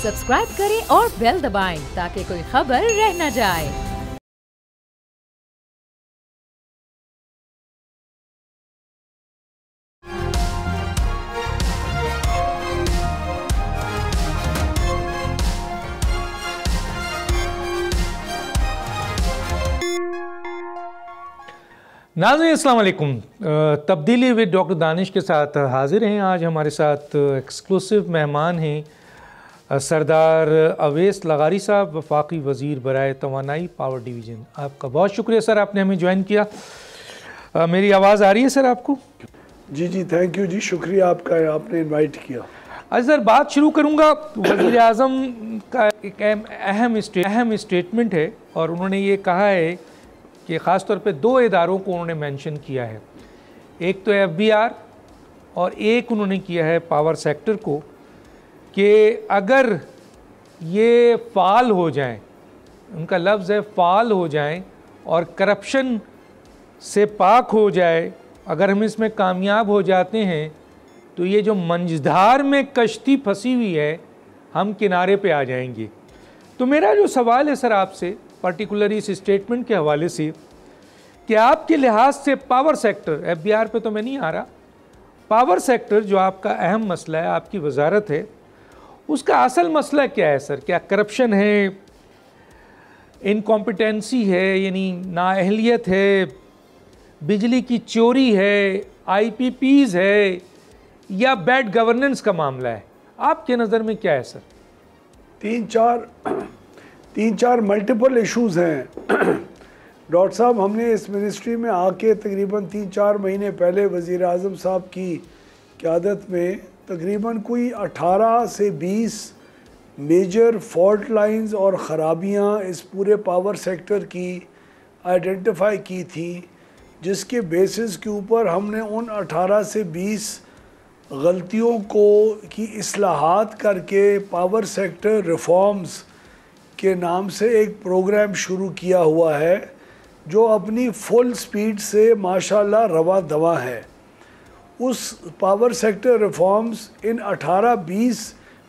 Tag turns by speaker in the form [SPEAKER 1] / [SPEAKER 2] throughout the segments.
[SPEAKER 1] Subscribe करें और bell दबाएं ताकि कोई खबर रह न जाए।
[SPEAKER 2] नाज़रीन अस्सलाम वालेकुम। तब्दीली विद डॉक्टर दानिश के साथ हाजिर हैं। आज हमारे साथ एक्सक्लूसिव मेहमान हैं सरदार अवैस लगारी साहब, वफाकी वज़ीर बराए तवानाई पावर डिवीज़न। आपका बहुत शुक्रिया सर, आपने हमें ज्वाइन किया। मेरी आवाज़ आ रही है सर आपको?
[SPEAKER 3] जी थैंक यू जी, शुक्रिया आपका, आपने इनवाइट किया।
[SPEAKER 2] आज सर बात शुरू करूँगा। वज़ीर आज़म का एक अहम स्टेटमेंट है और उन्होंने ये कहा है कि ख़ास तौर पे दो इदारों को उन्होंने मेंशन किया है, एक तो FBR और एक उन्होंने किया है पावर सेक्टर को, कि अगर ये फ़ाल हो जाएं, उनका लफ्ज़ है फ़ाल हो जाएं और करप्शन से पाक हो जाए, अगर हम इसमें कामयाब हो जाते हैं तो ये जो मंझधार में कश्ती फंसी हुई है हम किनारे पे आ जाएंगे। तो मेरा जो सवाल है सर आपसे पर्टिकुलरली इस स्टेटमेंट के हवाले से कि आपके लिहाज से पावर सेक्टर, FBR पे तो मैं नहीं आ रहा, पावर सेक्टर जो आपका अहम मसला है, आपकी वजारत है, उसका असल मसला क्या है सर? क्या करप्शन है, इनकॉम्पिटेंसी है यानी नाअहलियत है, बिजली की चोरी है, IPPs है, या बैड गवर्नेंस का मामला है? आपके नज़र में क्या है सर?
[SPEAKER 3] तीन चार मल्टीपल इश्यूज़ हैं डॉक्टर साहब। हमने इस मिनिस्ट्री में आके तकरीबन 3-4 महीने पहले वज़ीर आज़म साहब की क़यादत में तकरीबन कोई 18 से 20 मेजर फॉल्ट लाइंस और ख़राबियाँ इस पूरे पावर सेक्टर की आइडेंटिफाई की थी, जिसके बेसिस के ऊपर हमने उन 18 से 20 गलतियों की इस्लाहात करके पावर सेक्टर रिफॉर्म्स के नाम से एक प्रोग्राम शुरू किया हुआ है जो अपनी फुल स्पीड से माशाल्लाह रवा दवा है। उस पावर सेक्टर रिफॉर्म्स इन 18-20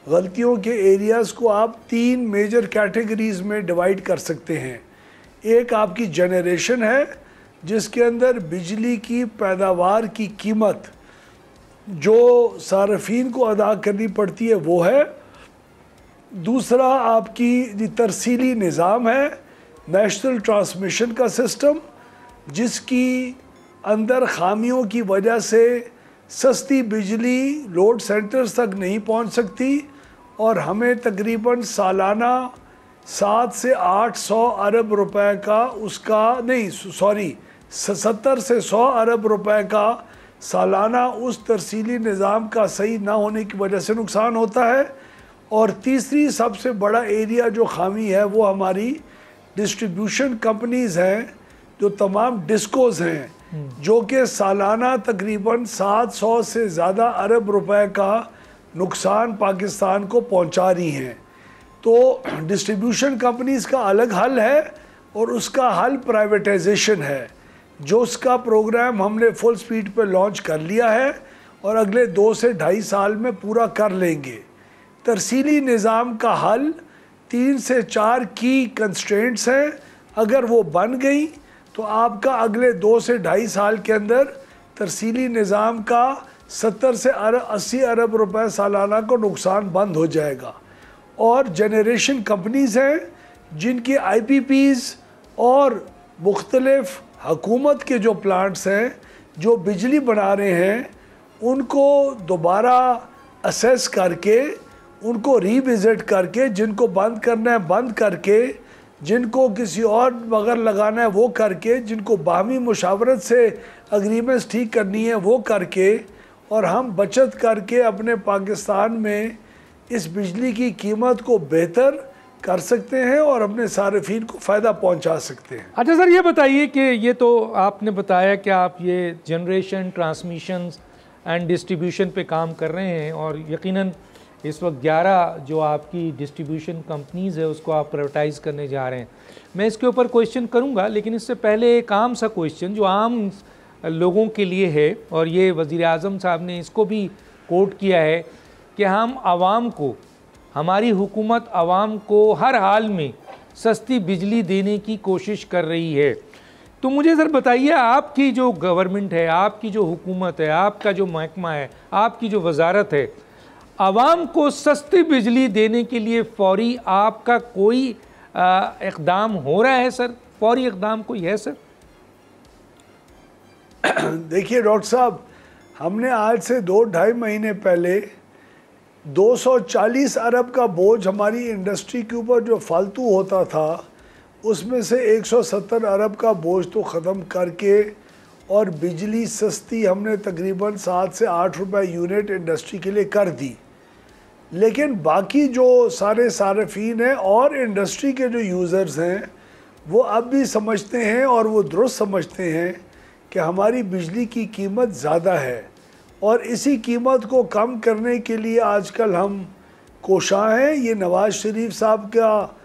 [SPEAKER 3] गलतियों के एरियाज़ को आप 3 मेजर कैटेगरीज़ में डिवाइड कर सकते हैं। एक आपकी जनरेशन है जिसके अंदर बिजली की पैदावार की कीमत जो सार्फिन को अदा करनी पड़ती है वो है। दूसरा आपकी तरसीली निज़ाम है, नेशनल ट्रांसमिशन का सिस्टम, जिसकी अंदर खामियों की वजह से सस्ती बिजली लोड सेंटर्स तक नहीं पहुंच सकती और हमें तकरीबन सालाना 7 से 800 अरब रुपए का उसका 70 से 100 अरब रुपए का सालाना उस तरसीली निज़ाम का सही ना होने की वजह से नुकसान होता है। और तीसरी सबसे बड़ा एरिया जो खामी है वो हमारी डिस्ट्रीब्यूशन कंपनीज़ हैं, जो तमाम डिस्कोज़ हैं, जो कि सालाना तकरीबन 700 से ज़्यादा अरब रुपए का नुकसान पाकिस्तान को पहुंचा रही हैं। तो डिस्ट्रीब्यूशन कंपनीज़ का अलग हल है और उसका हल प्राइवेटाइजेशन है, जो उसका प्रोग्राम हमने फुल स्पीड पे लॉन्च कर लिया है और अगले 2 से 2.5 साल में पूरा कर लेंगे। तरसीली निज़ाम का हल 3 से 4 की कंस्ट्रेंट्स हैं, अगर वो बन गई तो आपका अगले 2 से 2.5 साल के अंदर तरसीली निज़ाम का 70 से 80 अरब रुपए सालाना को नुकसान बंद हो जाएगा। और जनरेशन कंपनीज़ हैं जिनकी IPPs और मुख्तलिफ हुकूमत के जो प्लांट्स हैं जो बिजली बना रहे हैं, उनको दोबारा असेस करके, उनको रीविज़िट करके, जिनको बंद करना है बंद करके, जिनको किसी और बगैर लगाना है वो करके, जिनको बाहमी मुशावरत से अग्रीमेंट्स ठीक करनी है वो करके, और हम बचत करके अपने पाकिस्तान में इस बिजली की कीमत को बेहतर कर सकते हैं और अपने सार्फिन को फ़ायदा पहुंचा सकते हैं।
[SPEAKER 2] अच्छा सर, ये बताइए कि ये तो आपने बताया कि आप ये जनरेशन, ट्रांसमिशन एंड डिस्ट्रीब्यूशन पे काम कर रहे हैं और यकीनन इस वक्त 11 जो आपकी डिस्ट्रीब्यूशन कंपनीज़ है उसको आप प्राइवेटाइज़ करने जा रहे हैं। मैं इसके ऊपर क्वेश्चन करूंगा, लेकिन इससे पहले एक आम सा क्वेश्चन जो आम लोगों के लिए है, और ये वज़ीर आज़म साहब ने इसको भी कोट किया है कि हम आवाम को हमारी हुकूमत आवाम को हर हाल में सस्ती बिजली देने की कोशिश कर रही है। तो मुझे सर बताइए, आपकी जो गवर्नमेंट है, आपकी जो हुकूमत है, आपका जो महकमा है, आपकी जो वजारत है, आवाम को सस्ती बिजली देने के लिए फौरी आपका कोई इक़दाम हो रहा है सर? फौरी इक़दाम कोई है सर?
[SPEAKER 3] देखिए डॉक्टर साहब, हमने आज से 2-2.5 महीने पहले 240 अरब का बोझ हमारी इंडस्ट्री के ऊपर जो फालतू होता था, उसमें से 170 अरब का बोझ तो ख़त्म करके और बिजली सस्ती हमने तकरीबन 7 से 8 रुपए यूनिट इंडस्ट्री के लिए कर दी। लेकिन बाकी जो सारे सार्फिन हैं और इंडस्ट्री के जो यूज़र्स हैं, वो अब भी समझते हैं और वो दुरुस्त समझते हैं कि हमारी बिजली की कीमत ज़्यादा है, और इसी कीमत को कम करने के लिए आजकल हम कोशां हैं। ये नवाज़ शरीफ साहब का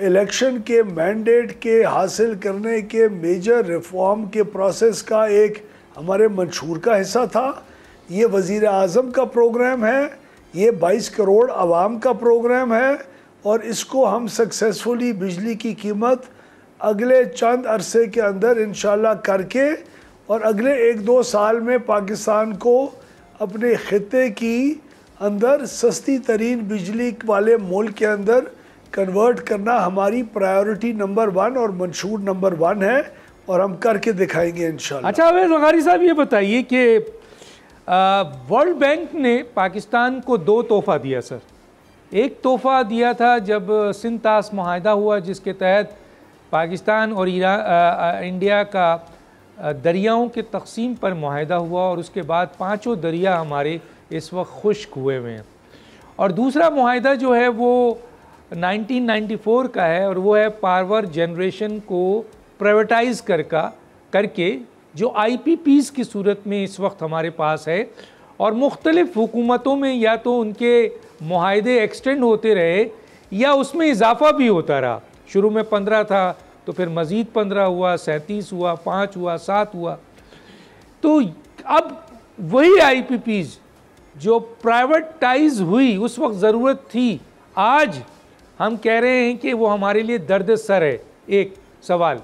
[SPEAKER 3] इलेक्शन के मैंडेट के हासिल करने के मेजर रिफॉर्म के प्रोसेस का एक हमारे मंशूर का हिस्सा था। ये वज़ीर आज़म का प्रोग्राम है, ये 22 करोड़ आवाम का प्रोग्राम है, और इसको हम सक्सेसफुली बिजली की कीमत अगले चंद अरसे के अंदर इंशाल्लाह करके और अगले 1-2 साल में पाकिस्तान को अपने ख़ित्ते की अंदर सस्ती तरीन बिजली वाले मुल्क के अंदर कन्वर्ट करना हमारी प्रायोरिटी नंबर 1 और मंशूर नंबर 1 है, और हम करके दिखाएंगे इंशाल्लाह।
[SPEAKER 2] अच्छा अवैस वक़ारी साहब, ये बताइए कि वर्ल्ड बैंक ने पाकिस्तान को 2 तोहफ़ा दिया सर। एक तोहफ़ा दिया था जब सिंध तास मुआहदा हुआ, जिसके तहत पाकिस्तान और इंडिया का दरियाओं के तकसीम पर मुआहदा हुआ, और उसके बाद 5 दरिया हमारे इस वक्त खुश्क हुए हुए हैं। और दूसरा मुआहदा जो है वो 1994 का है, और वो है पावर जनरेशन को प्राइवेटाइज़ करके जो IPPs की सूरत में इस वक्त हमारे पास है। और मुख्तलिफ़ हुकूमतों में या तो उनके मुआहदे एक्सटेंड होते रहे या उसमें इजाफ़ा भी होता रहा। शुरू में 15 था, तो फिर मज़ीद 15 हुआ, 37 हुआ, 5 हुआ, 7 हुआ। तो अब वही IPPs जो प्राइवेटाइज हुई उस वक्त ज़रूरत थी, आज हम कह रहे हैं कि वो हमारे लिए दर्द सर है। एक सवाल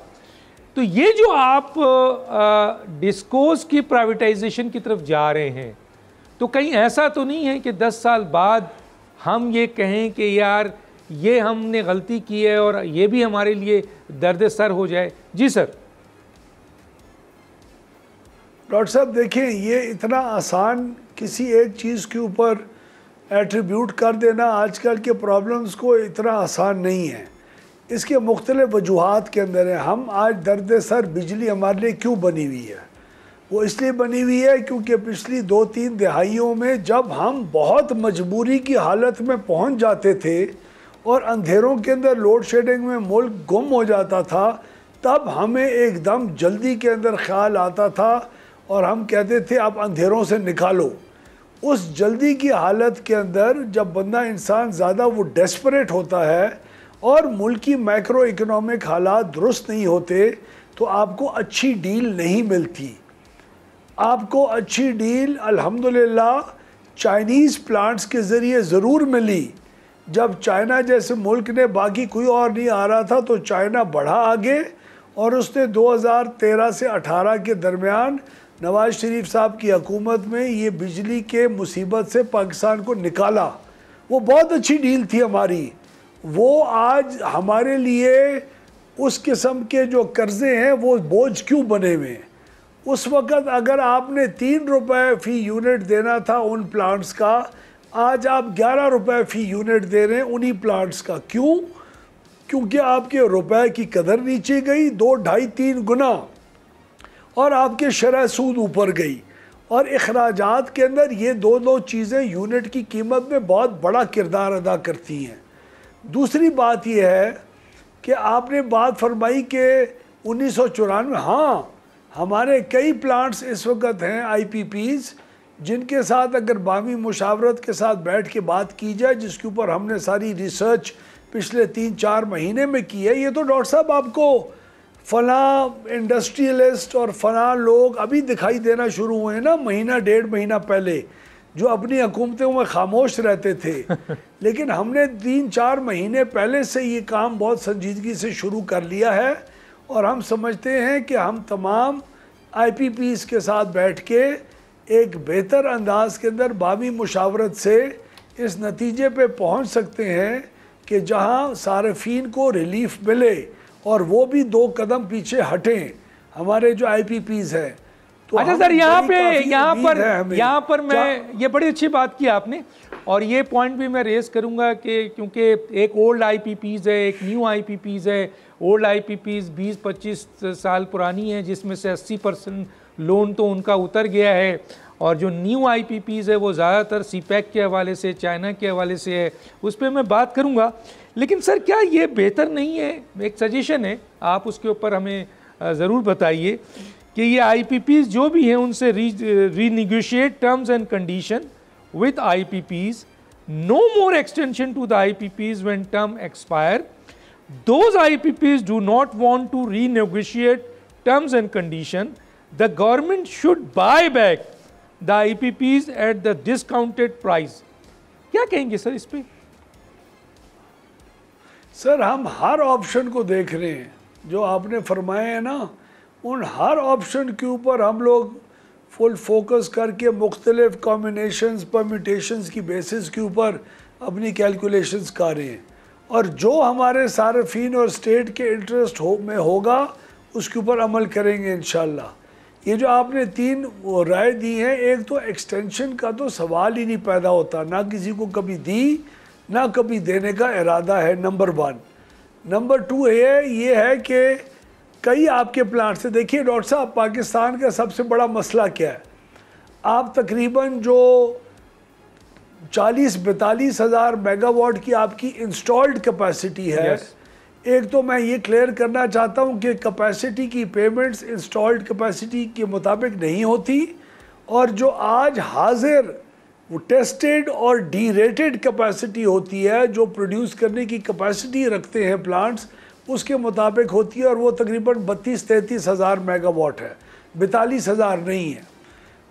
[SPEAKER 2] तो ये जो आप डिस्कोस की प्राइवेटाइजेशन की तरफ जा रहे हैं, तो कहीं ऐसा तो नहीं है कि 10 साल बाद हम ये कहें कि यार ये हमने गलती की है और ये भी हमारे लिए दर्द सर हो जाए? जी सर।
[SPEAKER 3] डॉक्टर साहब देखिए, ये इतना आसान किसी एक चीज़ के ऊपर एट्रीब्यूट कर देना आजकल के प्रॉब्लम्स को इतना आसान नहीं है। इसके मुख्तलिफ वजूहात के अंदर है। हम आज दर्द सर बिजली हमारे लिए क्यों बनी हुई है? वो इसलिए बनी हुई है क्योंकि पिछली 2-3 दहाइयों में जब हम बहुत मजबूरी की हालत में पहुंच जाते थे और अंधेरों के अंदर लोड शेडिंग में मुल्क गुम हो जाता था, तब हमें एकदम जल्दी के अंदर ख्याल आता था और हम कहते थे अब अंधेरों से निकालो। उस जल्दी की हालत के अंदर जब बंदा इंसान ज़्यादा वो डेस्परेट होता है और मुल्क की मैक्रो इकोनॉमिक हालात दुरुस्त नहीं होते, तो आपको अच्छी डील नहीं मिलती। आपको अच्छी डील अल्हम्दुलिल्लाह चाइनीज़ प्लांट्स के ज़रिए ज़रूर मिली। जब चाइना जैसे मुल्क ने, बाकी कोई और नहीं आ रहा था, तो चाइना बढ़ा आगे और उसने 2013 से 18 के दरमियान नवाज़ शरीफ साहब की हुकूमत में ये बिजली के मुसीबत से पाकिस्तान को निकाला। वो बहुत अच्छी डील थी हमारी। वो आज हमारे लिए उस किस्म के जो कर्ज़े हैं वो बोझ क्यों बने हुए हैं? उस वक़्त अगर आपने 3 रुपए फ़ी यूनिट देना था उन प्लांट्स का, आज आप 11 रुपए फ़ी यूनिट दे रहे हैं उन्हीं प्लांट्स का। क्यों? क्योंकि आपके रुपए की कदर नीचे गई 2, 2.5, 3 गुना, और आपके शरह सूद ऊपर गई। और अखराजात के अंदर ये दो चीज़ें यूनिट की कीमत में बहुत बड़ा किरदार अदा करती हैं। दूसरी बात यह है कि आपने बात फरमाई कि 1994, हाँ, हमारे कई प्लांट्स इस वक्त हैं IPPs जिनके साथ अगर बामी मुशावरत के साथ बैठ के बात की जाए, जिसके ऊपर हमने सारी रिसर्च पिछले 3-4 महीने में की है। ये तो डॉक्टर साहब आपको फला इंडस्ट्रियलिस्ट और फला लोग अभी दिखाई देना शुरू हुए हैं ना, महीना 1.5 महीना पहले, जो अपनी हुकूमतों में खामोश रहते थे। लेकिन हमने 3-4 महीने पहले से ये काम बहुत संजीदगी से शुरू कर लिया है और हम समझते हैं कि हम तमाम IPPs के साथ बैठ के एक बेहतर अंदाज के अंदर बामी मुशावरत से इस नतीजे पे पहुंच सकते हैं कि जहां सार्फिन को रिलीफ मिले और वो भी 2 कदम पीछे हटें हमारे जो IPPs हैं। तो
[SPEAKER 2] अच्छा सर, यहाँ पर मैं, ये बड़ी अच्छी बात की आपने और ये पॉइंट भी मैं रेस करूँगा कि क्योंकि एक ओल्ड IPPs है, एक न्यू IPPs है। ओल्ड IPPs 20-25 साल पुरानी है, जिसमें से 80% लोन तो उनका उतर गया है, और जो न्यू IPPs है वो ज़्यादातर CPEC के हवाले से, चाइना के हवाले से है। उस पर मैं बात करूँगा। लेकिन सर, क्या ये बेहतर नहीं है, एक सजेशन है, आप उसके ऊपर हमें ज़रूर बताइए कि ये IPPs जो भी हैं उनसे renegotiate terms and condition with IPPs, no more extension to the IPPs when term expire. Those IPPs do not want to renegotiate terms and condition. The government should buy back the IPPs at the discounted price. क्या कहेंगे sir इस पे?
[SPEAKER 3] Sir, हम हर option को देख रहे हैं जो आपने फरमाए हैं ना, उन हर ऑप्शन के ऊपर हम लोग फुल फोकस करके मुख्तलिफ कॉम्बिनेशंस परम्यूटेशंस की बेसिस के ऊपर अपनी कैलकुलेशंस कर रहे हैं, और जो हमारे सार्फिन और स्टेट के इंटरेस्ट में होगा उसके ऊपर अमल करेंगे इंशाल्लाह। ये जो आपने 3 राय दी हैं, एक तो एक्सटेंशन का तो सवाल ही नहीं पैदा होता, ना किसी को कभी दी ना कभी देने का इरादा है, नंबर 1। नंबर 2 ये है कि कई आपके प्लांट से, देखिए डॉक्टर साहब, पाकिस्तान का सबसे बड़ा मसला क्या है, आप तकरीबन जो 40-42 हज़ार मेगावाट की आपकी इंस्टॉल्ड कैपेसिटी है। एक तो मैं ये क्लियर करना चाहता हूँ कि कैपेसिटी की पेमेंट्स इंस्टॉल्ड कैपेसिटी के मुताबिक नहीं होती, और जो आज हाजिर वो टेस्टेड और डी रेटेड कैपेसिटी होती है, जो प्रोड्यूस करने की कैपेसिटी रखते हैं प्लांट्स, उसके मुताबिक होती है, और वो तकरीबन 32-33 हज़ार मेगावाट है, 42 हज़ार नहीं है।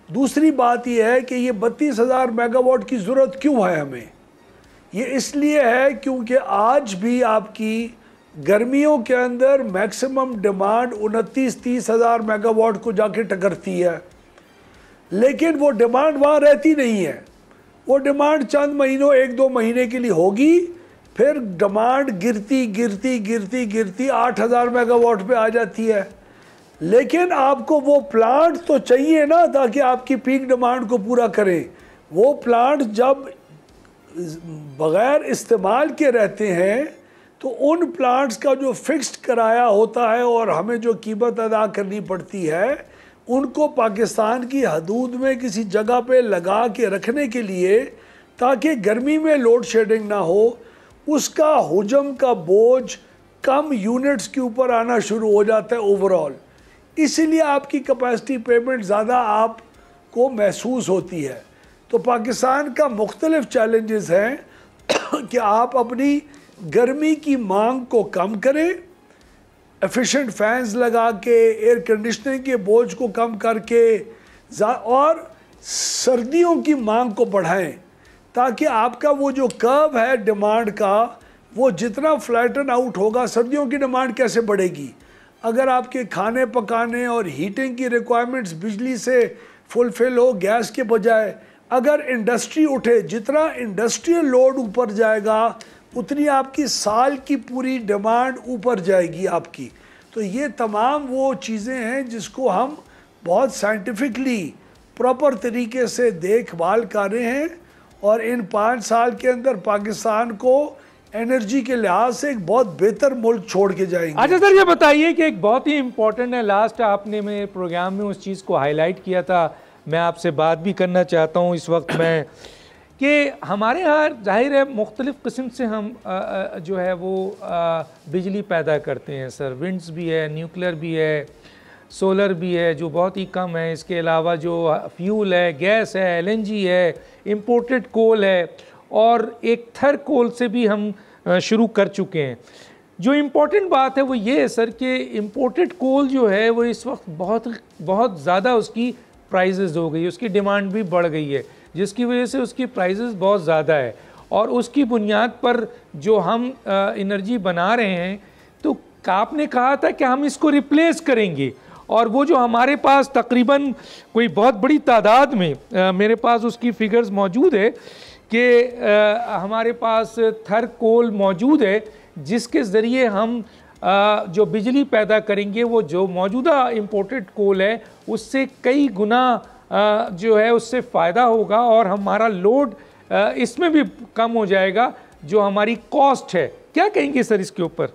[SPEAKER 3] दूसरी बात यह है कि ये 32 हज़ार मेगावाट की ज़रूरत क्यों है हमें? ये इसलिए है क्योंकि आज भी आपकी गर्मियों के अंदर मैक्सिमम डिमांड 29-30 हज़ार मेगावाट को जाके टकरती है, लेकिन वो डिमांड वहाँ रहती नहीं है। वो डिमांड चंद महीनों 1-2 महीने के लिए होगी, फिर डिमांड गिरती गिरती गिरती गिरती 8,000 मेगावाट पे आ जाती है। लेकिन आपको वो प्लांट तो चाहिए ना, ताकि आपकी पीक डिमांड को पूरा करें। वो प्लांट जब बग़ैर इस्तेमाल के रहते हैं तो उन प्लांट्स का जो फिक्स्ड किराया होता है और हमें जो कीमत अदा करनी पड़ती है, उनको पाकिस्तान की हदूद में किसी जगह पे लगा के रखने के लिए, ताकि गर्मी में लोड शेडिंग ना हो, उसका हुजम का बोझ कम यूनिट्स के ऊपर आना शुरू हो जाता है ओवरऑल। इसीलिए आपकी कैपेसिटी पेमेंट ज़्यादा आपको महसूस होती है। तो पाकिस्तान का मुख्तलिफ चैलेंजेस हैं कि आप अपनी गर्मी की मांग को कम करें, एफिशिएंट फैंस लगा के, एयर कंडीशनिंग के बोझ को कम करके, और सर्दियों की मांग को बढ़ाएं, ताकि आपका वो जो कर्व है डिमांड का, वो जितना फ्लैटन आउट होगा, सर्दियों की डिमांड कैसे बढ़ेगी? अगर आपके खाने पकाने और हीटिंग की रिक्वायरमेंट्स बिजली से फुलफिल हो गैस के बजाय, अगर इंडस्ट्री उठे, जितना इंडस्ट्रियल लोड ऊपर जाएगा उतनी आपकी साल की पूरी डिमांड ऊपर जाएगी आपकी। तो ये तमाम वो चीज़ें हैं जिसको हम बहुत साइंटिफिकली प्रॉपर तरीके से देखभाल कर रहे हैं, और इन 5 साल के अंदर पाकिस्तान को एनर्जी के लिहाज से एक बहुत बेहतर मुल्क छोड़ के जाएंगे।
[SPEAKER 2] अच्छा सर, ये बताइए कि एक बहुत ही इम्पोर्टेंट है, लास्ट आपने मेरे प्रोग्राम में उस चीज़ को हाईलाइट किया था, मैं आपसे बात भी करना चाहता हूँ इस वक्त में, कि हमारे यहाँ जाहिर है मुख्तलिफ़ किस्म से हम जो है वो बिजली पैदा करते हैं सर। विंड्स भी है, न्यूक्लियर भी है, सोलर भी है जो बहुत ही कम है। इसके अलावा जो फ्यूल है, गैस है, LNG है, इम्पोर्टेड कोल है, और एक थर कोल से भी हम शुरू कर चुके हैं। जो इम्पोर्टेंट बात है वो ये है सर कि इम्पोर्टेड कोल जो है वो इस वक्त बहुत ज़्यादा उसकी प्राइसेस हो गई, उसकी डिमांड भी बढ़ गई है। जिसकी वजह से उसकी प्राइसेस बहुत ज़्यादा है, और उसकी बुनियाद पर जो हम एनर्जी बना रहे हैं, तो आपने कहा था कि हम इसको रिप्लेस करेंगे, और वो जो हमारे पास तकरीबन कोई बहुत बड़ी तादाद में मेरे पास उसकी फिगर्स मौजूद है कि हमारे पास थर कोल मौजूद है, जिसके ज़रिए हम जो बिजली पैदा करेंगे वो जो मौजूदा इंपोर्टेड कोल है उससे कई गुना जो है उससे फ़ायदा होगा, और हमारा लोड इसमें भी कम हो जाएगा, जो हमारी कॉस्ट है। क्या कहेंगे सर इसके ऊपर?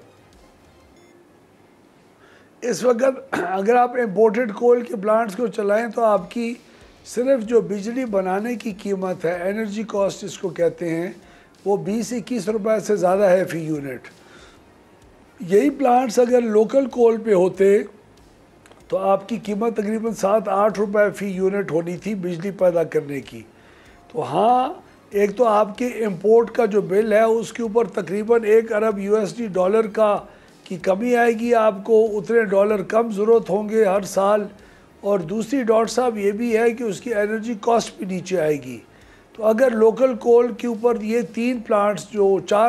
[SPEAKER 3] इस वक्त अगर आप इम्पोर्टेड कोल के प्लांट्स को चलाएं तो आपकी सिर्फ जो बिजली बनाने की कीमत है, एनर्जी कॉस्ट इसको कहते हैं, वो 20-21 रुपए से ज़्यादा है फ़ी यूनिट। यही प्लांट्स अगर लोकल कोल पे होते तो आपकी कीमत तकरीबन 7-8 रुपए फ़ी यूनिट होनी थी बिजली पैदा करने की। तो हाँ, एक तो आपके इंपोर्ट का जो बिल है उसके ऊपर तकरीबन 1 अरब USD डॉलर की कमी आएगी, आपको उतने डॉलर कम ज़रूरत होंगे हर साल। और दूसरी डॉट साहब ये भी है कि उसकी एनर्जी कॉस्ट भी नीचे आएगी। तो अगर लोकल कोल के ऊपर ये 4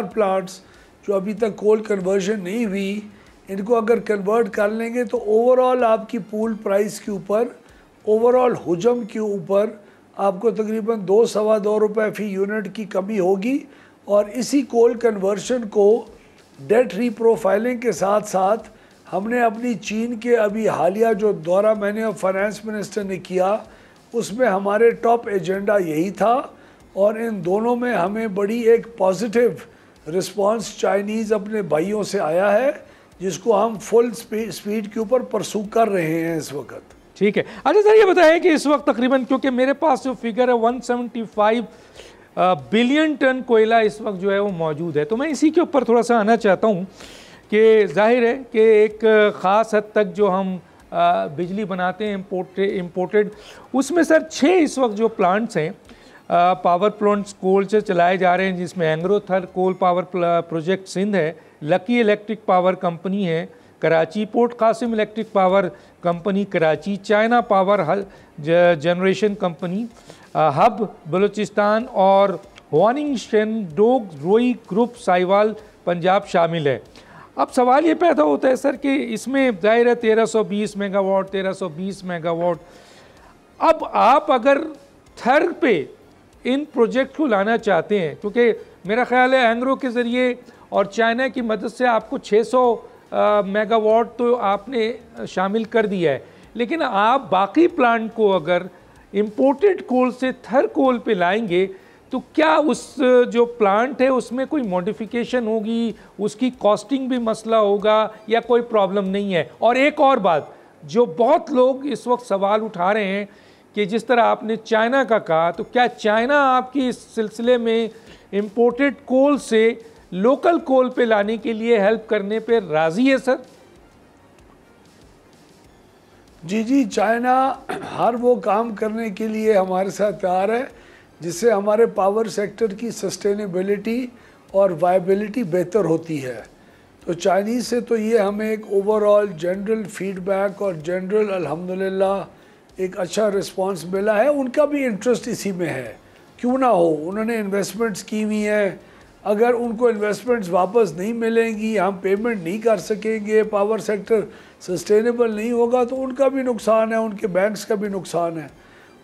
[SPEAKER 3] प्लांट्स जो अभी तक कोल कन्वर्जन नहीं हुई, इनको अगर कन्वर्ट कर लेंगे तो ओवरऑल आपकी पूल प्राइस के ऊपर, ओवरऑल हुजम के ऊपर आपको तकरीबन 2-2.25 रुपये फ़ी यूनिट की कमी होगी। और इसी कोल कन्वर्शन को डेट रीप्रोफाइलिंग के साथ साथ हमने अपनी चीन के अभी हालिया जो दौरा मैंने और फाइनेंस मिनिस्टर ने किया, उसमें हमारे टॉप एजेंडा यही था, और इन दोनों में हमें बड़ी एक पॉजिटिव रिस्पांस चाइनीज़ अपने भाइयों से आया है, जिसको हम फुल स्पीड के ऊपर परसू कर रहे हैं इस वक्त।
[SPEAKER 2] ठीक है। अच्छा सर, ये बताएं कि इस वक्त तकरीबन, क्योंकि मेरे पास जो फिगर है 175 बिलियन टन कोयला इस वक्त जो है वो मौजूद है, तो मैं इसी के ऊपर थोड़ा सा आना चाहता हूँ कि जाहिर है कि एक ख़ास हद तक जो हम बिजली बनाते हैं इम्पोर्टेड, उसमें सर 6 इस वक्त जो प्लांट्स हैं पावर प्लांट्स कोल से चलाए जा रहे हैं, जिसमें एंग्रो थर कोल पावर प्रोजेक्ट सिंध है, लकी इलेक्ट्रिक पावर कंपनी है Karachi, Port Qasim electric power company Karachi, China power generation company Hub Balochistan, और हुआनिंग शेनडोग रोई ग्रुप साहिवाल पंजाब शामिल है। अब सवाल ये पैदा होता है सर कि इसमें जाहिर है 1320 मेगावाट 1320 मेगावाट, अब आप अगर थर पे इन प्रोजेक्ट को लाना चाहते हैं, क्योंकि मेरा ख्याल है एंग्रो के ज़रिए और चाइना की मदद से आपको 600 मेगावाट तो आपने शामिल कर दिया है, लेकिन आप बाकी प्लांट को अगर इम्पोर्टेड कोल से थर कोल पे लाएंगे तो क्या उस जो प्लांट है उसमें कोई मॉडिफिकेशन होगी, उसकी कॉस्टिंग भी मसला होगा, या कोई प्रॉब्लम नहीं है? और एक और बात जो बहुत लोग इस वक्त सवाल उठा रहे हैं कि जिस तरह आपने चाइना का कहा, तो क्या चाइना आपकी इस सिलसिले में इम्पोर्टेड कोल से लोकल कोल पे लाने के लिए हेल्प करने पे राज़ी है सर?
[SPEAKER 3] जी, चाइना हर वो काम करने के लिए हमारे साथ तैयार है जिससे हमारे पावर सेक्टर की सस्टेनेबिलिटी और वायबिलिटी बेहतर होती है। तो चाइनीज़ से तो ये हमें एक ओवरऑल जनरल फीडबैक और जनरल अल्हम्दुलिल्लाह एक अच्छा रिस्पांस मिला है। उनका भी इंटरेस्ट इसी में है, क्यों ना हो, उन्होंने इन्वेस्टमेंट्स की हुई हैं, अगर उनको इन्वेस्टमेंट्स वापस नहीं मिलेंगी, हम पेमेंट नहीं कर सकेंगे, पावर सेक्टर सस्टेनेबल नहीं होगा, तो उनका भी नुकसान है, उनके बैंक्स का भी नुकसान है।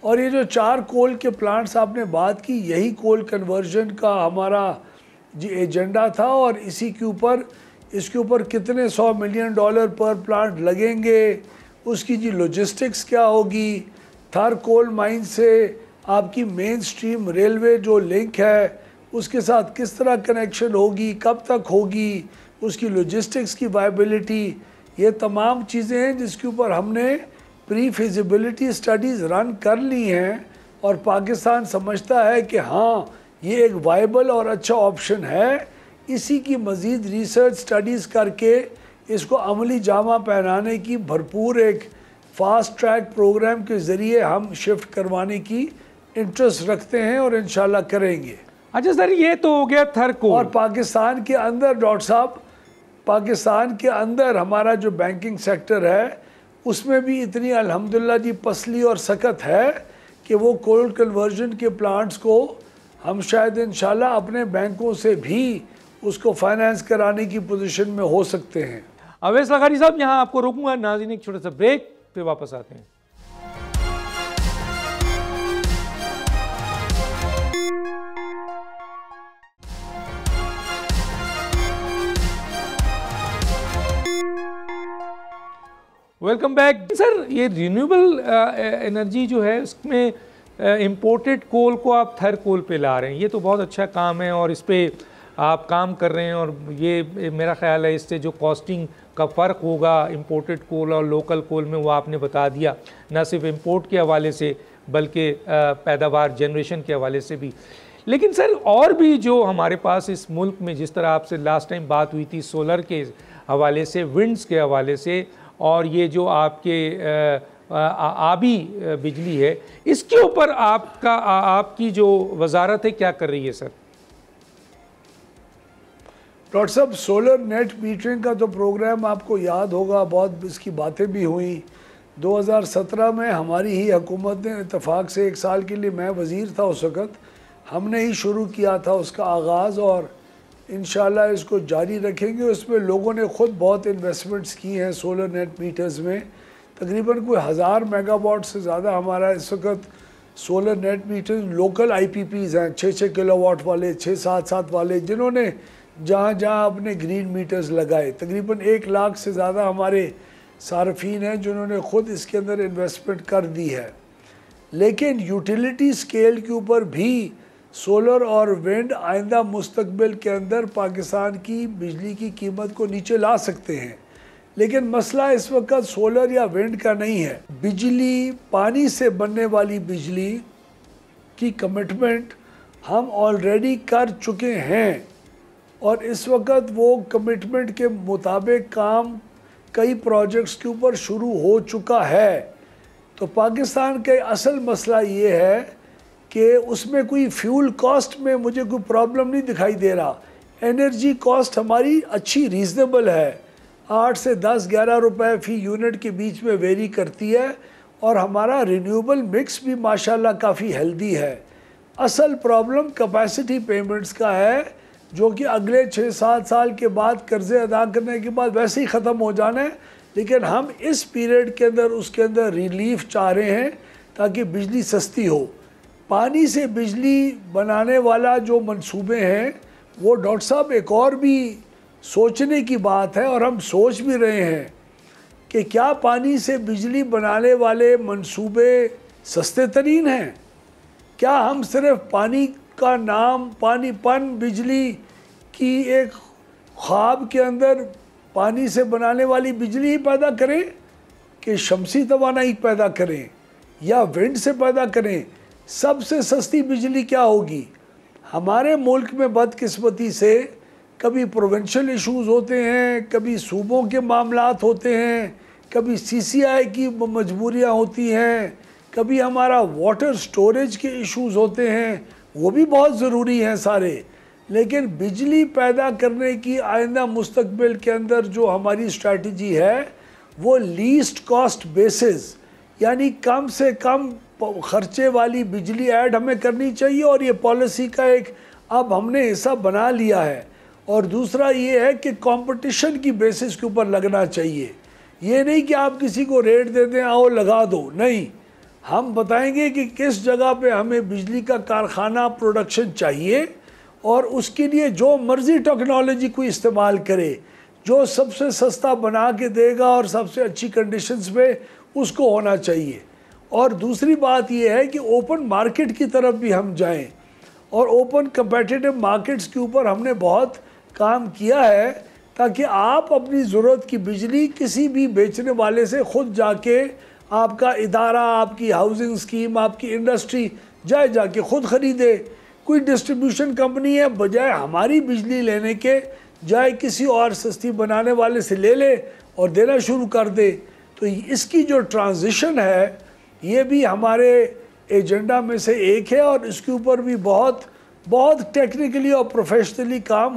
[SPEAKER 3] और ये जो 4 कोल के प्लांट्स आपने बात की, यही कोल कन्वर्जन का हमारा जी एजेंडा था, और इसी के ऊपर इसके ऊपर कितने $100 मिलियन पर प्लांट लगेंगे, उसकी जी लॉजिस्टिक्स क्या होगी, थर कोल माइन से आपकी मेन स्ट्रीम रेलवे जो लिंक है उसके साथ किस तरह कनेक्शन होगी, कब तक होगी, उसकी लॉजिस्टिक्स की वायबिलिटी, ये तमाम चीज़ें हैं जिसके ऊपर हमने प्री फिजिबिलिटी स्टडीज़ रन कर ली हैं, और पाकिस्तान समझता है कि हाँ ये एक वायबल और अच्छा ऑप्शन है। इसी की मज़ीद रिसर्च स्टडीज़ करके इसको अमली जामा पहनाने की भरपूर एक फास्ट ट्रैक प्रोग्राम के ज़रिए हम शिफ्ट करवाने की इंटरेस्ट रखते हैं और इंशाल्लाह करेंगे।
[SPEAKER 2] अच्छा सर, ये तो हो गया थर कोल।
[SPEAKER 3] और पाकिस्तान के अंदर डॉक्टर साहब, पाकिस्तान के अंदर हमारा जो बैंकिंग सेक्टर है उसमें भी इतनी अल्हम्दुलिल्लाह जी पसली और सकत है कि कि वो कोल्ड कन्वर्जन के प्लांट्स को हम शायद इंशाल्लाह अपने बैंकों से भी उसको फाइनेंस कराने की पोजीशन में हो सकते हैं।
[SPEAKER 2] अवैस लगारी साहब, यहाँ आपको रोकूंगा, नाज़रीन एक छोटा सा ब्रेक, फिर वापस आते हैं। Welcome back sir. ये रिन्यूएबल एनर्जी जो है उसमें इम्पोर्टेड कोल को आप थर कोल पे ला रहे हैं, ये तो बहुत अच्छा काम है और इस पर आप काम कर रहे हैं और ये मेरा ख्याल है इससे जो कॉस्टिंग का फ़र्क होगा इम्पोर्टेड कोल और लोकल कोल में वो आपने बता दिया, ना सिर्फ इम्पोर्ट के हवाले से बल्कि पैदावार जनरेशन के हवाले से भी। लेकिन सर और भी जो हमारे पास इस मुल्क में, जिस तरह आपसे लास्ट टाइम बात हुई थी सोलर के हवाले से, विंड्स के हवाले से, और ये जो आपके आबी बिजली है, इसके ऊपर आपकी जो वजारत है क्या कर रही है सर?
[SPEAKER 3] डॉक्टर साहब, सोलर नेट मीटरिंग का तो प्रोग्राम आपको याद होगा, बहुत इसकी बातें भी हुई। 2017 में हमारी ही हुकूमत ने इत्तेफाक से 1 साल के लिए, मैं वज़ीर था उस वक़्त, हमने ही शुरू किया था उसका आगाज़ और इंशाल्लाह इसको जारी रखेंगे। उसमें लोगों ने ख़ुद बहुत इन्वेस्टमेंट्स की हैं सोलर नेट मीटर्स में। तकरीबन कोई 1000 मेगावाट से ज़्यादा हमारा इस वक्त solar net meters local IPPs हैं, 6-6 किलोवाट वाले, 6-7 वाले, जिन्होंने जहाँ जहाँ अपने ग्रीन मीटर्स लगाए। तकरीबन 1 लाख से ज़्यादा हमारे सार्फिन हैं जिन्होंने ख़ुद इसके अंदर इन्वेस्टमेंट कर दी है। लेकिन यूटिलिटी स्केल के ऊपर भी सोलर और विंड आइंदा मुस्तकबिल के अंदर पाकिस्तान की बिजली की कीमत को नीचे ला सकते हैं। लेकिन मसला इस वक्त सोलर या विंड का नहीं है। बिजली, पानी से बनने वाली बिजली की कमिटमेंट हम ऑलरेडी कर चुके हैं और इस वक्त वो कमिटमेंट के मुताबिक काम कई प्रोजेक्ट्स के ऊपर शुरू हो चुका है। तो पाकिस्तान का असल मसला ये है कि उसमें कोई फ्यूल कॉस्ट में मुझे कोई प्रॉब्लम नहीं दिखाई दे रहा। एनर्जी कॉस्ट हमारी अच्छी रीज़नेबल है, 8 से 10-11 रुपए फ़ी यूनिट के बीच में वेरी करती है और हमारा रिन्यूएबल मिक्स भी माशाल्लाह काफ़ी हेल्दी है। असल प्रॉब्लम कैपेसिटी पेमेंट्स का है, जो कि अगले 6-7 साल के बाद कर्ज़े अदा करने के बाद वैसे ही ख़त्म हो जाना है। लेकिन हम इस पीरियड के अंदर उसके अंदर रिलीफ चाह रहे हैं ताकि बिजली सस्ती हो। पानी से बिजली बनाने वाला जो मंसूबे हैं वो डॉक्टर साहब एक और भी सोचने की बात है और हम सोच भी रहे हैं कि क्या पानी से बिजली बनाने वाले मंसूबे सस्ते तरीन हैं? क्या हम सिर्फ पानी का नाम, पानीपन बिजली की एक ख्वाब के अंदर पानी से बनाने वाली बिजली ही पैदा करें कि शमसी तवानाई पैदा करें या विंड से पैदा करें? सबसे सस्ती बिजली क्या होगी? हमारे मुल्क में बदकिस्मती से कभी प्रोविंशियल इश्यूज़ होते हैं, कभी सूबों के मामलात होते हैं, कभी CCI की मजबूरियां होती हैं, कभी हमारा वाटर स्टोरेज के इश्यूज़ होते हैं, वो भी बहुत ज़रूरी हैं सारे। लेकिन बिजली पैदा करने की आइंदा मुस्तकबिल के अंदर जो हमारी स्ट्रैटेजी है वो लीस्ट कॉस्ट बेसिस, यानी कम से कम खर्चे वाली बिजली ऐड हमें करनी चाहिए और ये पॉलिसी का एक अब हमने हिस्सा बना लिया है। और दूसरा ये है कि कंपटीशन की बेसिस के ऊपर लगना चाहिए। ये नहीं कि आप किसी को रेट दे दें, आओ लगा दो, नहीं, हम बताएंगे कि किस जगह पे हमें बिजली का कारखाना प्रोडक्शन चाहिए और उसके लिए जो मर्ज़ी टेक्नोलॉजी को इस्तेमाल करे, जो सबसे सस्ता बना के देगा और सबसे अच्छी कंडीशंस में उसको होना चाहिए। और दूसरी बात यह है कि ओपन मार्केट की तरफ भी हम जाएं और ओपन कम्पेटिटिव मार्केट्स के ऊपर हमने बहुत काम किया है ताकि आप अपनी ज़रूरत की बिजली किसी भी बेचने वाले से ख़ुद जाके, आपका इदारा, आपकी हाउसिंग स्कीम, आपकी इंडस्ट्री जाके ख़ुद ख़रीदे। कोई डिस्ट्रीब्यूशन कंपनी है, बजाय हमारी बिजली लेने के जाए किसी और सस्ती बनाने वाले से ले ले और देना शुरू कर दे। तो इसकी जो ट्रांजिशन है ये भी हमारे एजेंडा में से एक है और इसके ऊपर भी बहुत टेक्निकली और प्रोफेशनली काम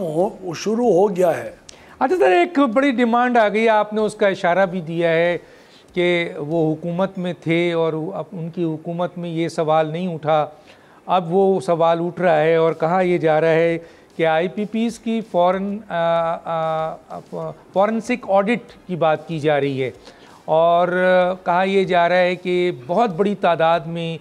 [SPEAKER 3] शुरू हो गया है।
[SPEAKER 2] अच्छा सर, एक बड़ी डिमांड आ गई है, आपने उसका इशारा भी दिया है कि वो हुकूमत में थे और अब उनकी हुकूमत में ये सवाल नहीं उठा, अब वो सवाल उठ रहा है और कहा यह जा रहा है कि आईपीपीज़ की फॉरेंसिक ऑडिट की बात की जा रही है और कहा यह जा रहा है कि बहुत बड़ी तादाद में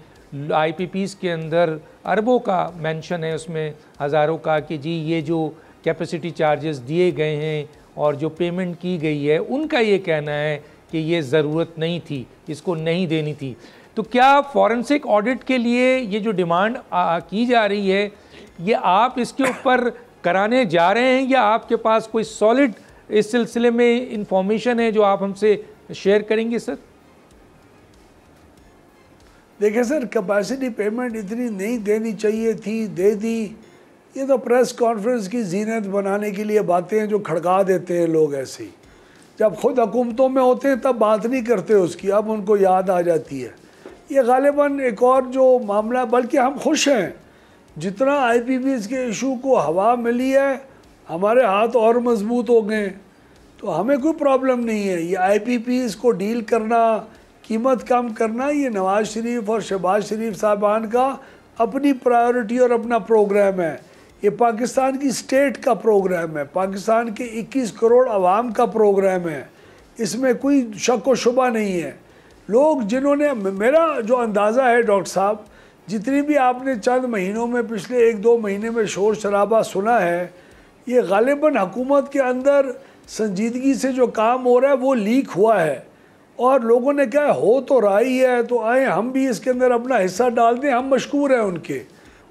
[SPEAKER 2] आईपीपीज़ के अंदर अरबों का मेंशन है, उसमें हज़ारों का, कि जी ये जो कैपेसिटी चार्जेस दिए गए हैं और जो पेमेंट की गई है उनका ये कहना है कि ये ज़रूरत नहीं थी, इसको नहीं देनी थी। तो क्या फॉरेंसिक ऑडिट के लिए ये जो डिमांड की जा रही है, ये आप इसके ऊपर कराने जा रहे हैं या आपके पास कोई सॉलिड इस सिलसिले में इंफॉर्मेशन है जो आप हमसे शेयर करेंगे सर?
[SPEAKER 3] देखिए सर, कैपेसिटी पेमेंट इतनी नहीं देनी चाहिए थी, दे दी। ये तो प्रेस कॉन्फ्रेंस की जीनत बनाने के लिए बातें हैं जो खड़का देते हैं लोग ऐसे ही। जब खुद हुकूमतों में होते हैं तब बात नहीं करते उसकी, अब उनको याद आ जाती है। ये गालिबन एक और जो मामला, बल्कि हम खुश हैं जितना आईपीपीज़ के इशू को हवा मिली है, हमारे हाथ और मजबूत हो गए, तो हमें कोई प्रॉब्लम नहीं है। ये आईपीपीज़ को डील करना, कीमत कम करना, ये नवाज़ शरीफ और शहबाज शरीफ साहबान का अपनी प्रायोरिटी और अपना प्रोग्राम है। ये पाकिस्तान की स्टेट का प्रोग्राम है, पाकिस्तान के 21 करोड़ आवाम का प्रोग्राम है, इसमें कोई शक व शुबा नहीं है। लोग जिन्होंने, मेरा जो अंदाज़ा है डॉक्टर साहब, जितनी भी आपने चंद महीनों में, पिछले 1-2 महीने में शोर शराबा सुना है, ये गालिबन हुकूमत के अंदर संजीदगी से जो काम हो रहा है वो लीक हुआ है और लोगों ने कहा हो तो रहा ही है, तो आए हम भी इसके अंदर अपना हिस्सा डाल दें। हम मशकूर हैं उनके,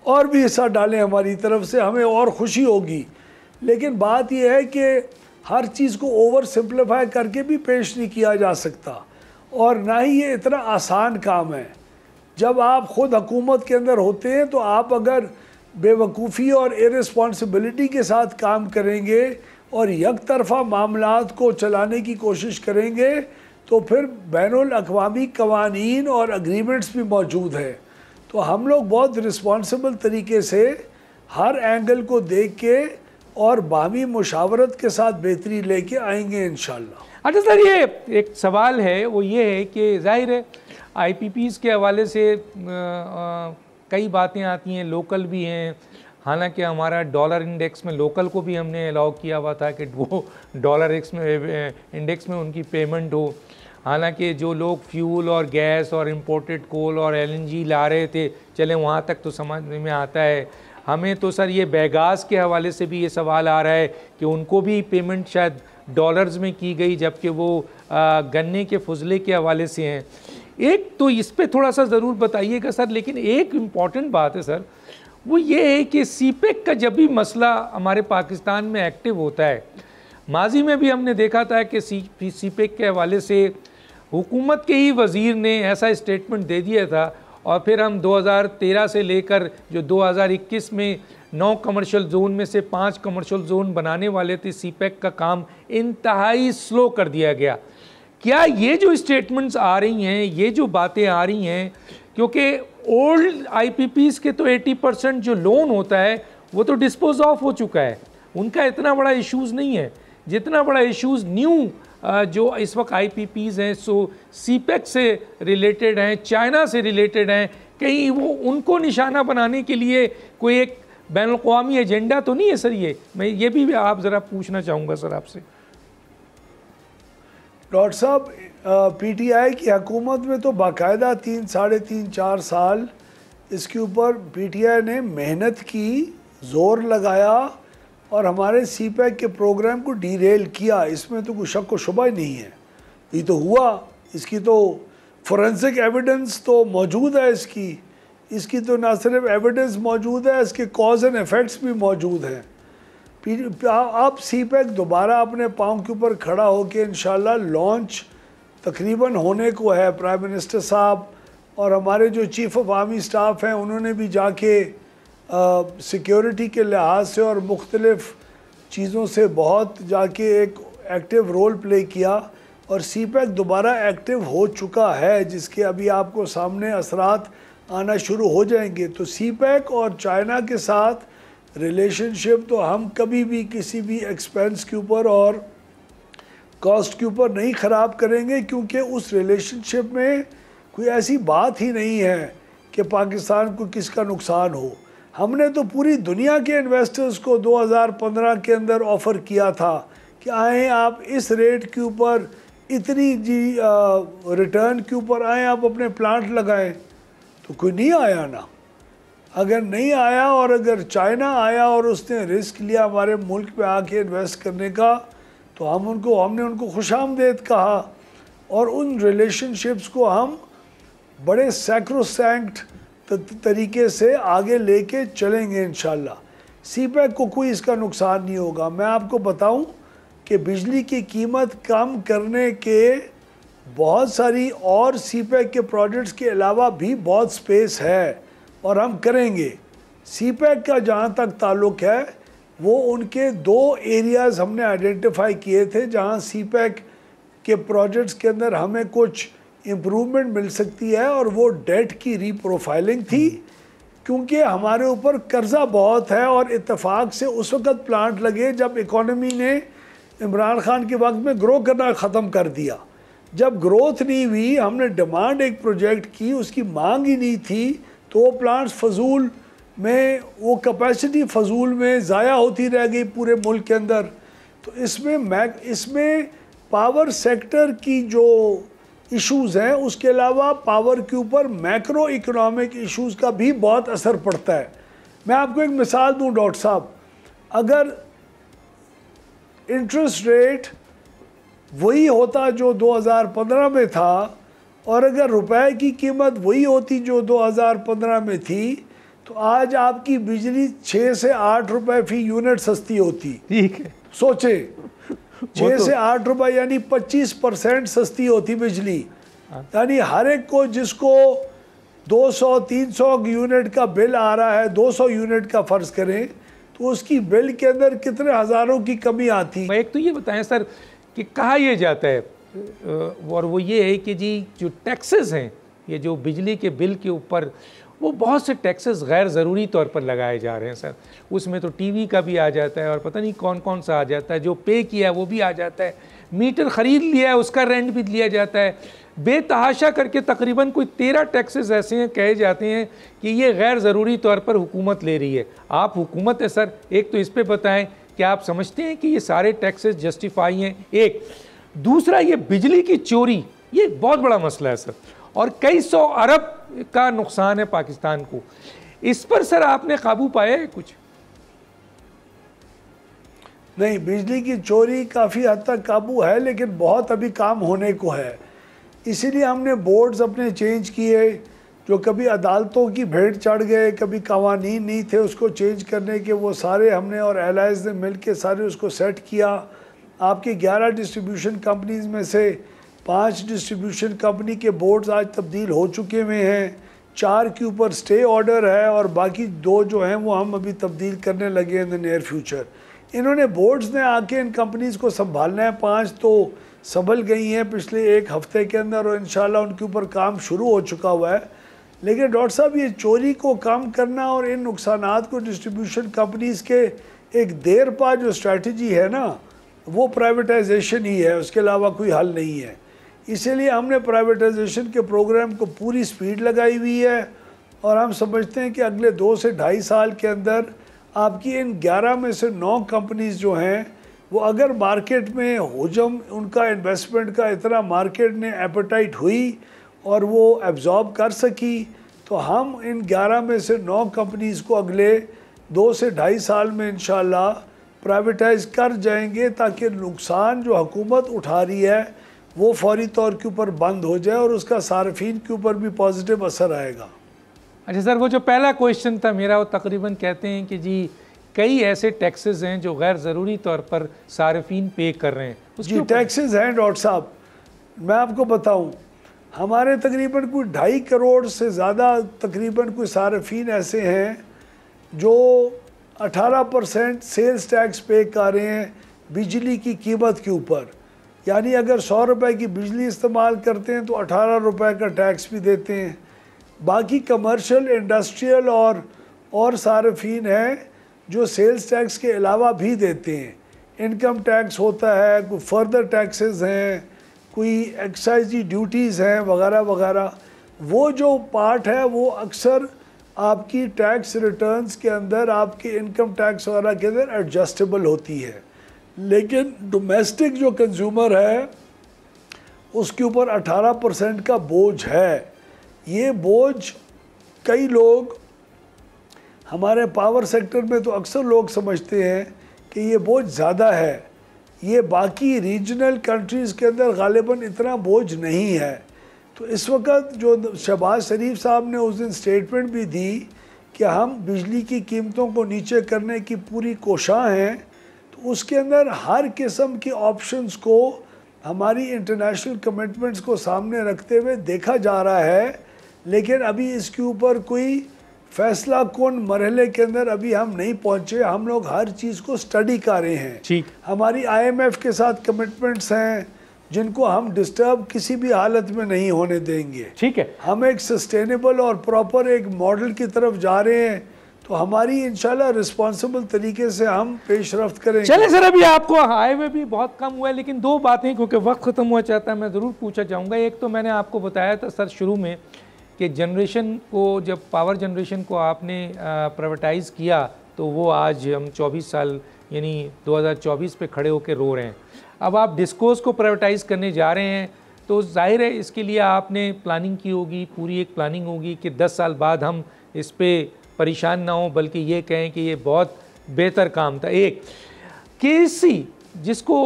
[SPEAKER 3] और भी हिस्सा डालें हमारी तरफ से, हमें और खुशी होगी। लेकिन बात यह है कि हर चीज़ को ओवर सिंप्लीफाई करके भी पेश नहीं किया जा सकता और ना ही ये इतना आसान काम है। जब आप ख़ुद हुकूमत के अंदर होते हैं तो आप अगर बेवकूफ़ी और इररिस्पॉन्सिबिलिटी के साथ काम करेंगे और एक तरफ़ा मामलात को चलाने की कोशिश करेंगे तो फिर बैनुल अक़वामी कवानीन और एग्रीमेंट्स भी मौजूद हैं। तो हम लोग बहुत रिस्पॉन्सिबल तरीके से हर एंगल को देख के और बामी मुशावरत के साथ बेहतरी लेके आएंगे इंशाल्लाह।
[SPEAKER 2] अच्छा सर, ये एक सवाल है, वो ये है कि जाहिर है आईपीपीज़ के हवाले से कई बातें आती हैं, लोकल भी हैं। हालांकि हमारा डॉलर इंडेक्स में लोकल को भी हमने अलाउ किया हुआ था कि वो डॉलर इंडेक्स में उनकी पेमेंट हो। हालांकि जो लोग फ्यूल और गैस और इंपोर्टेड कोल और एलएनजी ला रहे थे, चले वहाँ तक तो समझ में आता है। हमें तो सर ये बैगास के हवाले से भी ये सवाल आ रहा है कि उनको भी पेमेंट शायद डॉलर्स में की गई, जबकि वो गन्ने के फुजले के हवाले से हैं। एक तो इस पे थोड़ा सा ज़रूर बताइएगा सर। लेकिन एक इम्पॉर्टेंट बात है सर, वो ये है कि सीपेक का जब भी मसला हमारे पाकिस्तान में एक्टिव होता है, माजी में भी हमने देखा था कि सीपेक के हवाले से हुकूमत के ही वज़ीर ने ऐसा स्टेटमेंट दे दिया था और फिर हम 2013 से लेकर जो 2021 में 9 कमर्शियल जोन में से 5 कमर्शियल जोन बनाने वाले थे, सीपेक का काम इंतहाई स्लो कर दिया गया। क्या ये जो स्टेटमेंट्स आ रही हैं, ये जो बातें आ रही हैं, क्योंकि ओल्ड आईपीपीज़ के तो 80% जो लोन होता है वो तो डिस्पोज ऑफ हो चुका है, उनका इतना बड़ा इश्यूज़ नहीं है जितना बड़ा इश्यूज़ न्यू जो इस वक्त आईपीपीज़ हैं, सो सीपेक से रिलेटेड हैं, चाइना से रिलेटेड हैं। कहीं वो उनको निशाना बनाने के लिए कोई एक बैनुल-अक़वामी एजेंडा तो नहीं है सर? ये मैं ये भी आप ज़रा पूछना चाहूँगा सर आपसे।
[SPEAKER 3] डॉक्टर साहब, पीटीआई की हुकूमत में तो बाकायदा 3, साढ़े 3, 4 साल इसके ऊपर पीटीआई ने मेहनत की, ज़ोर लगाया और हमारे सीपेक के प्रोग्राम को डीरेल किया। इसमें तो कोई शक व शुबा ही नहीं है। ये तो हुआ, इसकी तो फोरेंसिक एविडेंस तो मौजूद है, इसकी तो ना सिर्फ एविडेंस मौजूद है, इसके कॉज एंड इफ़ेक्ट्स भी मौजूद हैं। अब सीपेक दोबारा अपने पाँव के ऊपर खड़ा होकर इंशाल्लाह लॉन्च तकरीबन होने को है। प्राइम मिनिस्टर साहब और हमारे जो चीफ़ ऑफ आर्मी स्टाफ हैं उन्होंने भी जाके सिक्योरिटी के लिहाज से और मुख्तलिफ़ चीज़ों से बहुत जाके एक एक्टिव रोल प्ले किया और सीपेक दोबारा एक्टिव हो चुका है, जिसके अभी आपको सामने असरात आना शुरू हो जाएंगे। तो सीपेक और चाइना के साथ रिलेशनशिप तो हम कभी भी किसी भी एक्सपेंस के ऊपर और कॉस्ट के ऊपर नहीं ख़राब करेंगे, क्योंकि उस रिलेशनशिप में कोई ऐसी बात ही नहीं है कि पाकिस्तान को किसका नुकसान हो। हमने तो पूरी दुनिया के इन्वेस्टर्स को 2015 के अंदर ऑफ़र किया था कि आएँ आप इस रेट के ऊपर, इतनी रिटर्न के ऊपर आएँ, आप अपने प्लांट लगाएं। तो कोई नहीं आया ना। अगर नहीं आया और अगर चाइना आया और उसने रिस्क लिया हमारे मुल्क में आके इन्वेस्ट करने का, तो हमने उनको खुशामदीद कहा और उन रिलेशनशिप्स को हम बड़े सैक्रोसैंक्ट तरीके से आगे लेके चलेंगे इंशाल्लाह। सीपैक को कोई इसका नुकसान नहीं होगा। मैं आपको बताऊं कि बिजली की कीमत कम करने के बहुत सारी और सीपैक के प्रोजेक्ट्स के अलावा भी बहुत स्पेस है और हम करेंगे। सीपैक का जहाँ तक ताल्लुक़ है, वो उनके 2 एरियाज़ हमने आइडेंटिफाई किए थे जहाँ सीपैक के प्रोजेक्ट्स के अंदर हमें कुछ इम्प्रूवमेंट मिल सकती है, और वो डेट की रीप्रोफाइलिंग थी, क्योंकि हमारे ऊपर कर्ज़ा बहुत है और इत्तेफाक से उस वक़्त प्लांट लगे जब इकॉनमी ने इमरान खान के वक्त में ग्रो करना ख़त्म कर दिया। जब ग्रोथ नहीं हुई, हमने डिमांड एक प्रोजेक्ट की, उसकी मांग ही नहीं थी, तो वो प्लांट्स फजूल में, वो कैपेसिटी फजूल में ज़ाया होती रह गई पूरे मुल्क के अंदर। तो इसमें पावर सेक्टर की जो इश्यूज़ हैं, उसके अलावा पावर के ऊपर मैक्रो इकोनॉमिक इश्यूज़ का भी बहुत असर पड़ता है। मैं आपको एक मिसाल दूं डॉक्टर साहब, अगर इंटरेस्ट रेट वही होता जो 2015 में था, और अगर रुपए की कीमत वही होती जो 2015 में थी, तो आज आपकी बिजली 6 से 8 रुपए फी यूनिट सस्ती होती।
[SPEAKER 2] ठीक है,
[SPEAKER 3] सोचे 6 से 8 रुपए यानी 25% सस्ती होती बिजली। यानी हर एक को, जिसको 200-300 यूनिट का बिल आ रहा है, 200 यूनिट का फ़र्ज़ करें, तो उसकी बिल के अंदर कितने हज़ारों की कमी आती।
[SPEAKER 2] एक तो ये बताएं सर कि कहा यह जाता है, और वो ये है कि जी जो टैक्सेस हैं, ये जो बिजली के बिल के ऊपर, वो बहुत से टैक्सेस गैर ज़रूरी तौर पर लगाए जा रहे हैं सर। उसमें तो टीवी का भी आ जाता है और पता नहीं कौन कौन सा आ जाता है, जो पे किया है वो भी आ जाता है, मीटर ख़रीद लिया है उसका रेंट भी लिया जाता है। बेतहाशा करके तकरीबन कोई 13 टैक्सेस ऐसे हैं कहे जाते हैं कि ये गैर ज़रूरी तौर पर हुकूमत ले रही है। आप हुकूमत है सर, एक तो इस पर बताएँ कि आप समझते हैं कि ये सारे टैक्सेस जस्टिफाई हैं? एक दूसरा, ये बिजली की चोरी, ये एक बहुत बड़ा मसला है सर, और कई 100 अरब का नुकसान है पाकिस्तान को। इस पर सर आपने काबू पाया है कुछ?
[SPEAKER 3] नहीं, बिजली की चोरी काफ़ी हद तक काबू है, लेकिन बहुत अभी काम होने को है। इसीलिए हमने बोर्ड्स अपने चेंज किए, जो कभी अदालतों की भेंट चढ़ गए, कभी कवानीन नहीं थे उसको चेंज करने के, वो सारे हमने और एलाइज ने मिल के सारे उसको सेट किया। आपकी 11 डिस्ट्रीब्यूशन कंपनीज़ में से 5 डिस्ट्रीब्यूशन कंपनी के बोर्ड्स आज तब्दील हो चुके हुए हैं, 4 के ऊपर स्टे ऑर्डर है, और बाकी 2 जो हैं वो हम अभी तब्दील करने लगे इन द नियर फ्यूचर। इन्होंने बोर्ड्स ने आके इन कंपनीज़ को संभालना है। 5 तो संभल गई हैं पिछले 1 हफ्ते के अंदर, और इंशाल्लाह उनके ऊपर काम शुरू हो चुका हुआ है। लेकिन डॉक्टर साहब, ये चोरी को कम करना और इन नुकसानात को डिस्ट्रीब्यूशन कंपनीज़ के एक देर पा जो स्ट्रैटेजी है ना, वो प्राइवेटाइजेशन ही है, उसके अलावा कोई हल नहीं है। इसीलिए हमने प्राइवेटाइजेशन के प्रोग्राम को पूरी स्पीड लगाई हुई है, और हम समझते हैं कि अगले 2 से 2.5 साल के अंदर आपकी इन 11 में से 9 कंपनीज़ जो हैं, वो अगर मार्केट में हुजम उनका इन्वेस्टमेंट का इतना मार्केट ने एपेटाइट हुई और वो एब्जॉर्ब कर सकी, तो हम इन 11 में से 9 कंपनीज़ को अगले 2 से 2.5 साल में इंशाल्लाह प्राइवेटाइज कर जाएंगे, ताकि नुकसान जो हुकूमत उठा रही है वो फौरी तौर के ऊपर बंद हो जाए और उसका सार्फिन के ऊपर भी पॉजिटिव असर आएगा।
[SPEAKER 2] अच्छा सर, वो जो पहला क्वेश्चन था मेरा, वो तकरीबन कहते हैं कि जी कई ऐसे टैक्सेस हैं जो गैर ज़रूरी तौर पर सार्फिन पे कर रहे हैं।
[SPEAKER 3] जी, टैक्सेस हैं डॉक्टर साहब, मैं आपको बताऊं, हमारे तकरीबन कोई 2.5 करोड़ से ज़्यादा तकरीबन कोई सार्फिन ऐसे हैं जो 18% सेल्स टैक्स पे कर रहे हैं बिजली की कीमत के ऊपर। यानी अगर 100 रुपए की बिजली इस्तेमाल करते हैं तो 18 रुपए का टैक्स भी देते हैं। बाकी कमर्शियल, इंडस्ट्रियल और सार्फिन हैं जो सेल्स टैक्स के अलावा भी देते हैं। इनकम टैक्स होता है, कोई फर्दर टैक्सेस हैं, कोई एक्साइज ड्यूटीज़ हैं वगैरह वगैरह, वो जो पार्ट है वो अक्सर आपकी टैक्स रिटर्न्स के अंदर, आपके इनकम टैक्स वगैरह के अंदर एडजस्टेबल होती है। लेकिन डोमेस्टिक जो कंज्यूमर है उसके ऊपर 18% का बोझ है। ये बोझ कई लोग, हमारे पावर सेक्टर में तो अक्सर लोग समझते हैं कि ये बोझ ज़्यादा है, ये बाकी रीजनल कंट्रीज़ के अंदर गालिबन इतना बोझ नहीं है। तो इस वक्त जो शहबाज शरीफ साहब ने उस दिन स्टेटमेंट भी दी कि हम बिजली की कीमतों को नीचे करने की पूरी कोशिश हैं, तो उसके अंदर हर किस्म के ऑप्शंस को हमारी इंटरनेशनल कमिटमेंट्स को सामने रखते हुए देखा जा रहा है। लेकिन अभी इसके ऊपर कोई फैसला कौन मरहले के अंदर अभी हम नहीं पहुंचे। हम लोग हर चीज़ को स्टडी कर रहे हैं।
[SPEAKER 2] ठीक,
[SPEAKER 3] हमारी IMF के साथ कमिटमेंट्स हैं जिनको हम डिस्टर्ब किसी भी हालत में नहीं होने देंगे।
[SPEAKER 2] ठीक है,
[SPEAKER 3] हम एक सस्टेनेबल और प्रॉपर एक मॉडल की तरफ जा रहे हैं, तो हमारी इंशाल्लाह रिस्पॉन्सिबल तरीके से हम पेशरफ्त करेंगे।
[SPEAKER 2] चले सर, अभी आपको हाई में भी बहुत कम हुआ है, लेकिन दो बातें क्योंकि वक्त ख़त्म हुआ चाहता है मैं ज़रूर पूछना चाहूँगा। एक तो मैंने आपको बताया था सर शुरू में कि जनरेशन को, जब पावर जनरेशन को आपने प्राइवेटाइज़ किया तो वो आज हम 24 साल यानी 2024 पे खड़े होकर रो रहे हैं। अब आप डिस्कोस को प्राइवेटाइज़ करने जा रहे हैं, तो जाहिर है इसके लिए आपने प्लानिंग की होगी, पूरी एक प्लानिंग होगी कि 10 साल बाद हम इस पर परेशान ना हो, बल्कि ये कहें कि ये बहुत बेहतर काम था। एक KSC जिसको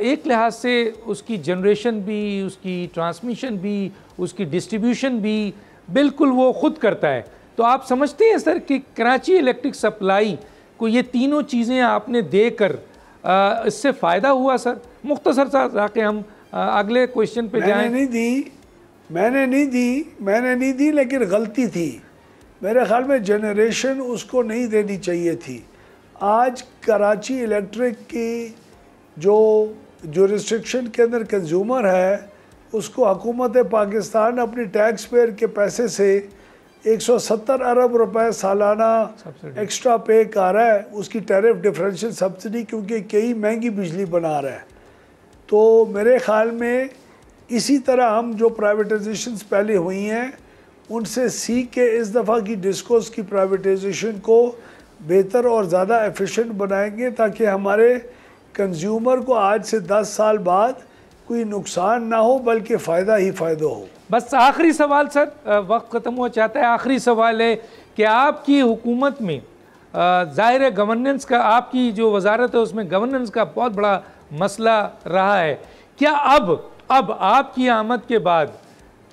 [SPEAKER 2] एक लिहाज से उसकी जनरेशन भी, उसकी ट्रांसमिशन भी, उसकी डिस्ट्रीब्यूशन भी बिल्कुल वो खुद करता है, तो आप समझते हैं सर कि कराची इलेक्ट्रिक सप्लाई को ये तीनों चीज़ें आपने देकर इससे फ़ायदा हुआ सर? मुख्तसर सा जाके हम अगले क्वेश्चन पे जाएं।
[SPEAKER 3] मैंने नहीं दी, लेकिन गलती थी मेरे ख्याल में। जनरेशन उसको नहीं देनी चाहिए थी। आज कराची इलेक्ट्रिक की जो रिस्ट्रिक्शन के अंदर कंज्यूमर है, उसको हुकूमत पाकिस्तान अपनी टैक्स पेयर के पैसे से 170 अरब रुपए सालाना एक्स्ट्रा पे कर रहा है, उसकी टैरिफ डिफरेंशियल सब्सिडी, क्योंकि कई महंगी बिजली बना रहा है। तो मेरे ख़्याल में इसी तरह हम जो प्राइवेटाइजेशंस पहले हुई हैं उनसे सीख के इस दफ़ा की डिस्कोस की प्राइवेटाइजेशन को बेहतर और ज़्यादा एफिशिएंट बनाएंगे, ताकि हमारे कंज्यूमर को आज से 10 साल बाद कोई नुकसान ना हो, बल्कि फ़ायदा ही फ़ायदा हो।
[SPEAKER 2] बस आखिरी सवाल सर, वक्त ख़त्म हो चाहता है। आखिरी सवाल है कि आपकी हुकूमत में ज़ाहिर है गवर्नेंस का, आपकी जो वजारत है उसमें गवर्नेंस का बहुत बड़ा मसला रहा है। क्या अब आपकी आमद के बाद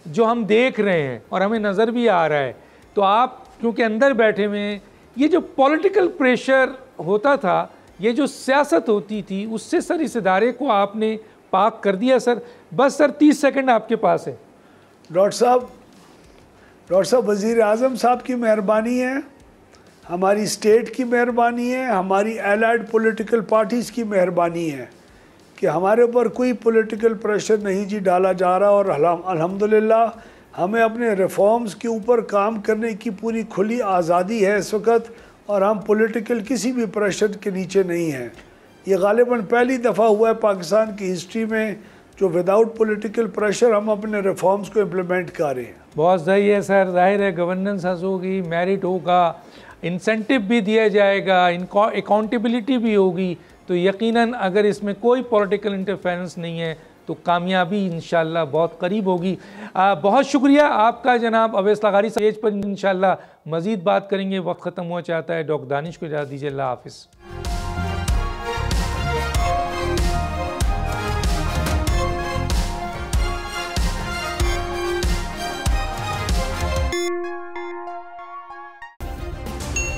[SPEAKER 2] जो हम देख रहे हैं और हमें नज़र भी आ रहा है, तो आप क्योंकि अंदर बैठे हुए हैं, ये जो पॉलिटिकल प्रेशर होता था, ये जो सियासत होती थी, उससे सर इस इदारे को आपने पाक कर दिया सर। बस सर 30 सेकंड आपके पास है।
[SPEAKER 3] डॉक्टर साहब वज़ीर आज़म साहब की मेहरबानी है, हमारी स्टेट की मेहरबानी है, हमारी एलाइड पॉलिटिकल पार्टीज़ की मेहरबानी है कि हमारे ऊपर कोई पॉलिटिकल प्रेशर नहीं जी डाला जा रहा, और अल्हम्दुलिल्लाह हमें अपने रिफॉर्म्स के ऊपर काम करने की पूरी खुली आज़ादी है इस वक्त, और हम पॉलिटिकल किसी भी प्रेशर के नीचे नहीं हैं। ये गालिबन पहली दफ़ा हुआ है पाकिस्तान की हिस्ट्री में जो विदाउट पॉलिटिकल प्रेशर हम अपने रिफॉर्म्स को इम्प्लीमेंट कर रहे हैं।
[SPEAKER 2] बहुत सही है सर, जाहिर है गवर्नेंस होगी, मेरिट होगा, इंसेंटिव भी दिया जाएगा, अकाउंटेबिलिटी भी होगी, तो यकीनन अगर इसमें कोई पॉलिटिकल इंटरफेरेंस नहीं है तो कामयाबी इंशाल्लाह बहुत करीब होगी। बहुत शुक्रिया आपका जनाब अवैस लगारी। स्टेज पर इंशाल्लाह मज़ीद बात करेंगे। वक्त ख़त्म हुआ चाहता है। डॉक्टर दानिश को इजाज़त दीजिए। अल्लाह हाफ़िज़।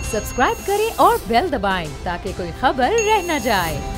[SPEAKER 1] सब्सक्राइब करें और बेल दबाएं ताकि कोई खबर रह न जाए।